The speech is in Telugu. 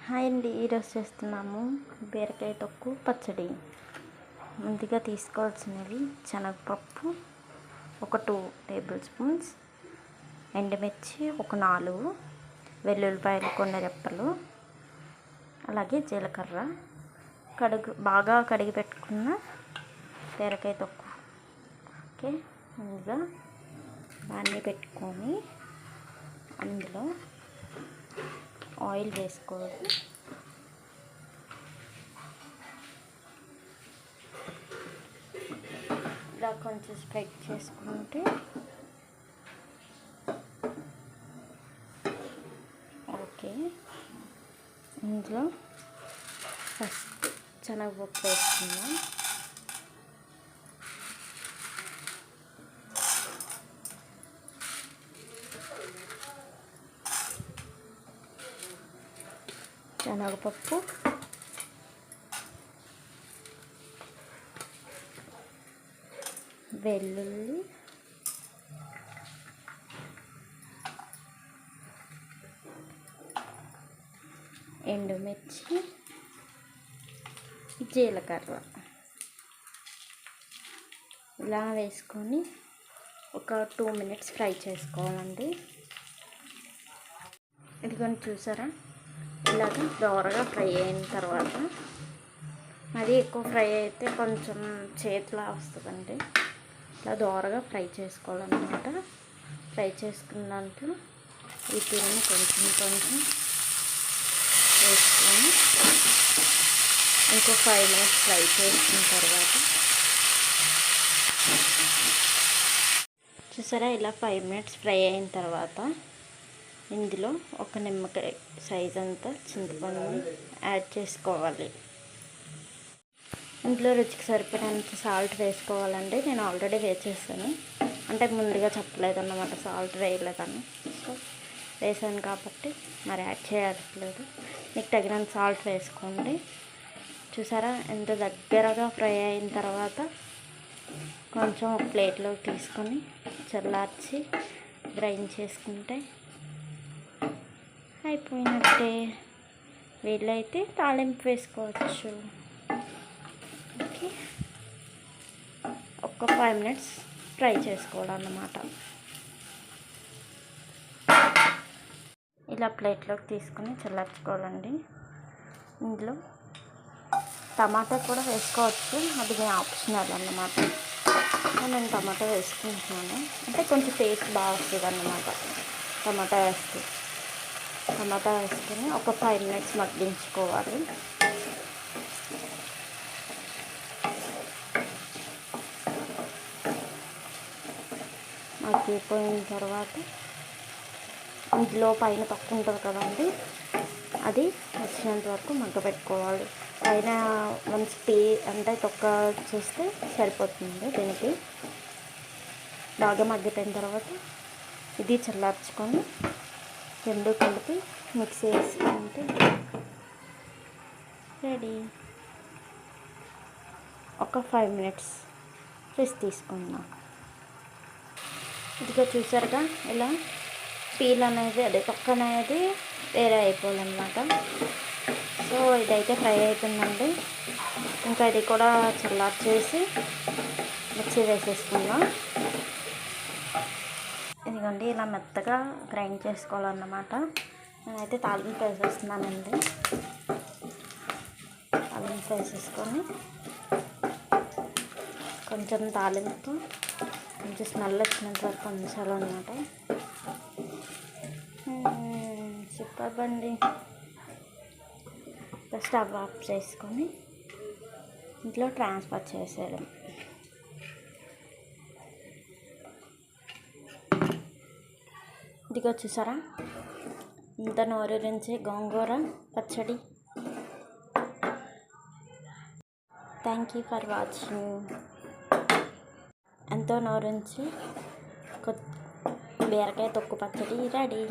హాయ్ అండి, ఈరోజు చేస్తున్నాము బీరకాయ తొక్కు పచ్చడి. ముందుగా తీసుకోవాల్సినవి శనగపప్పు ఒక 2 టేబుల్ స్పూన్స్, ఎండుమిర్చి ఒక 4, వెల్లుల్లిపాయలు కొన్ని రెప్పలు, అలాగే జీలకర్ర, బాగా కడిగి పెట్టుకున్న బీరకాయ తొక్కు. ఓకే, ముందుగా బాండీ పెట్టుకొని అందులో ఆయిల్ వేసుకోవాలి. ఇలా కొంచెం స్ప్రెడ్ చేసుకుంటే ఓకే. ఇందులో ఫస్ట్ శనగపప్పు వేసుకుందాం. శనగపప్పు, వెల్లుల్లి, ఎండుమిర్చి, జీలకర్ర ఇలా వేసుకొని ఒక 2 మినిట్స్ ఫ్రై చేసుకోవాలండి. ఇదిగోని చూసారా, ఇలాగ దోరగా ఫ్రై అయిన తర్వాత, అది ఎక్కువ ఫ్రై అయితే కొంచెం చేతిలా వస్తుందండి. ఇలా దోరగా ఫ్రై చేసుకోవాలన్నమాట. ఫ్రై చేసుకున్న దాంట్లో ఈ పిండిని కొంచెం వేసుకొని ఇంకో 5 మినిట్స్ ఫ్రై చేసుకున్న తర్వాత చూసారా, ఇలా 5 మినిట్స్ ఫ్రై అయిన తర్వాత ఇందులో ఒక నిమ్మకాయ సైజ్ అంతా చింతపండు యాడ్ చేసుకోవాలి. ఇందులో రుచికి సరిపడినంత సాల్ట్ వేసుకోవాలండి. నేను ఆల్రెడీ వేసేసాను, అంటే ముందుగా చెప్పలేదన్నమాట, సాల్ట్ వేయలేదని. సో వేసాను కాబట్టి మరి యాడ్ చేయట్లేదు. మీకు తగినంత సాల్ట్ వేసుకోండి. చూసారా, ఎంత దగ్గరగా ఫ్రై అయిన తర్వాత కొంచెం ఒక ప్లేట్లోకి తీసుకొని చల్లార్చి గ్రైండ్ చేసుకుంటే అయిపోయినట్టే. వీళ్ళైతే తాలింపు వేసుకోవచ్చు. ఓకే, ఒక 5 మినిట్స్ ఫ్రై చేసుకోవాలన్నమాట. ఇలా ప్లేట్లోకి తీసుకొని చల్లార్చుకోవాలండి. ఇందులో టమాటా కూడా వేసుకోవచ్చు, అది ఆప్షనల్ అన్నమాట. నేను టమాటా వేసుకుంటున్నాను, అంటే కొంచెం టేస్ట్ బాగా వస్తుంది అన్నమాట టమాటా వేస్తే. టమాటా వేసుకొని ఒక 5 మినిట్స్ మగ్గించుకోవాలి. మగ్గిపోయిన తర్వాత ఇందులో పైన తక్కువ ఉంటుంది కదండి, అది వచ్చినంత వరకు మగ్గపెట్టుకోవాలి. పైన మంచి అంటే తొక్క చేస్తే సరిపోతుంది. దీనికి బాగా మగ్గిపోయిన తర్వాత ఇది చల్లార్చుకొని రెండు కలిపి మిక్స్ చేసుకుంటే రెడీ. ఒక 5 మినిట్స్ రెస్ట్ తీసుకుందాం. ఇదిగో చూసారుగా, ఇలా పీల్ అనేది, అదే తొక్క అనేది వేరే అయిపోవాలన్నమాట. సో ఇదైతే ఫ్రై అవుతుందండి. ఇంకా ఇది కూడా చల్లార్చేసి మిక్సీ వేసేసుకుందాం. ఇదిగోండి, ఇలా మెత్తగా గ్రైండ్ చేసుకోవాలన్నమాట. నేనైతే తాలింపు వేసేస్తున్నానండి. తాలింపు వేసేసుకొని కొంచెం తాలింపు కొంచెం స్మెల్ వచ్చినంత వరకు ఉంచాలన్నమాట. సూపర్ బండి. స్టవ్ ఆఫ్ చేసుకొని ఇంట్లో ట్రాన్స్ఫర్ చేసేయడం. ఇదిగో చూసారా, ఇంత నోరూరించి గోంగూర పచ్చడి. Thank you for watching. ఎంతో నోరించి బీరకాయ తొక్కు పచ్చడి రెడీ.